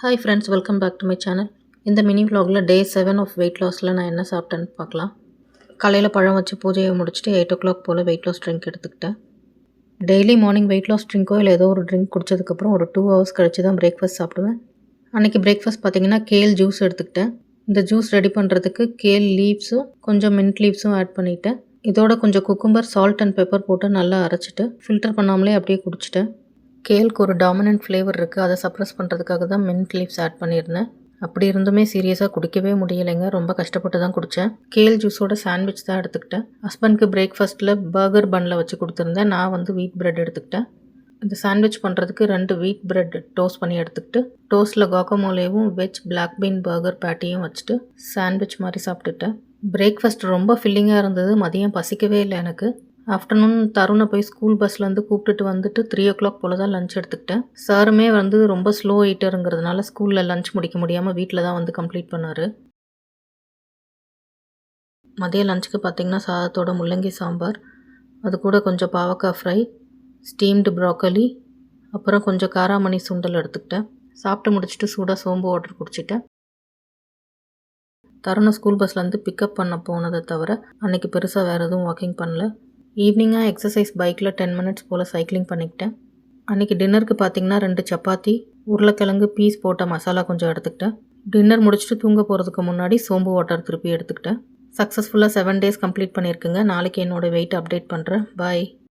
Hi friends, welcome back to my channel. இந்த mini vlogல day 7 of weight லாஸில் நான் என்ன சாப்பிட்டேன்னு பார்க்கலாம். காலையில் பழம் வச்சு பூஜையை முடிச்சுட்டு 8 o'clock போல் வெயிட் லாஸ் ட்ரிங்க் எடுத்துக்கிட்டேன். டெய்லி மார்னிங் வெயிட் லாஸ் ட்ரிங்க்கோ இல்லை ஏதோ ஒரு ட்ரிங்க் குடிச்சதுக்கப்புறம் ஒரு 2 hours கழிச்சு தான் பிரேக்ஃபாஸ்ட் சாப்பிடுவேன். அன்றைக்கி பிரேக்ஃபாஸ்ட் பார்த்திங்கன்னா கேல் ஜூஸ் எடுத்துக்கிட்டேன். இந்த ஜூஸ் ரெடி பண்ணுறதுக்கு கேல் லீவ்ஸும் கொஞ்சம் மின்ட் லீவ்ஸும் ஆட் பண்ணிவிட்டேன். இதோட கொஞ்சம் குக்கும்பர், சால்ட் அண்ட் பெப்பர் போட்டு நல்லா அரைச்சிட்டு ஃபில்டர் பண்ணாமலே அப்படியே குடிச்சிட்டேன். கேலுக்கு ஒரு டாமினன்ட் ஃப்ளேவர் இருக்குது, அதை சப்ரஸ் பண்ணுறதுக்காக தான் மின்ட் லீவ்ஸ் ஆட் பண்ணியிருந்தேன். அப்படி இருந்துமே சீரியஸாக குடிக்கவே முடியலைங்க, ரொம்ப கஷ்டப்பட்டு தான் குடித்தேன். கேல் ஜூஸோட சாண்ட்விச் தான் எடுத்துக்கிட்டேன். ஹஸ்பண்ட்க்கு பிரேக்ஃபாஸ்ட்டில் பர்கர் பன்னில் வச்சு கொடுத்துருந்தேன். நான் வீட் பிரெட் எடுத்துக்கிட்டேன். இந்த சாண்ட்விச் பண்ணுறதுக்கு 2 வீட் பிரெட் டோஸ்ட் பண்ணி எடுத்துக்கிட்டு டோஸ்ட்டில் காக்கமோலேவும் வெஜ் பிளாக் பீன் பர்கர் பேட்டியும் வச்சுட்டு சாண்ட்விச் மாதிரி சாப்பிட்டுட்டேன். பிரேக்ஃபாஸ்ட் ரொம்ப ஃபில்லிங்காக இருந்தது. மதியம் பசிக்கவே இல்லை எனக்கு. ஆஃப்டர்நூன் தருணை போய் ஸ்கூல் பஸ்லேருந்து கூப்பிட்டுட்டு வந்துட்டு 3 o'clock போல் தான் லஞ்ச் எடுத்துக்கிட்டேன். சாருமே ரொம்ப ஸ்லோ ஈட்டருங்கிறதுனால ஸ்கூலில் லஞ்ச் முடிக்க முடியாமல் வீட்டில் தான் கம்ப்ளீட் பண்ணார். மதியம் லஞ்சுக்கு பார்த்திங்கன்னா சாதத்தோட முள்ளங்கி சாம்பார், அது கூட கொஞ்சம் பாவக்காய் ஃப்ரை, ஸ்டீம்டு ப்ராக்கலி, அப்புறம் கொஞ்சம் காராமணி சுண்டல் எடுத்துக்கிட்டேன். சாப்பிட்டு முடிச்சுட்டு சூடாக சோம்பு வாட்டர் குடிச்சிட்டேன். தருணை ஸ்கூல் பஸ்லேருந்து பிக்கப் பண்ண போனதை தவிர அன்றைக்கி பெருசாக வேறு எதுவும் வாக்கிங் பண்ணல. ஈவினிங்காக எக்ஸசைஸ் பைக்கில் 10 minutes போல் சைக்கிளிங் பண்ணிக்கிட்டேன். அன்றைக்கி டின்னருக்கு பார்த்திங்கன்னா 2 சப்பாத்தி, உருளைக்கிழங்கு பீஸ் போட்ட மசாலா கொஞ்சம் எடுத்துக்கிட்டேன். டின்னர் முடிச்சுட்டு தூங்க போகிறதுக்கு முன்னாடி சோம்பு வாட்டர் திருப்பி எடுத்துக்கிட்டேன். சக்ஸஸ்ஃபுல்லாக 7 days கம்ப்ளீட் பண்ணியிருக்குங்க. நாளைக்கு என்னோடய வெயிட் அப்டேட் பண்ணுறேன். பாய்.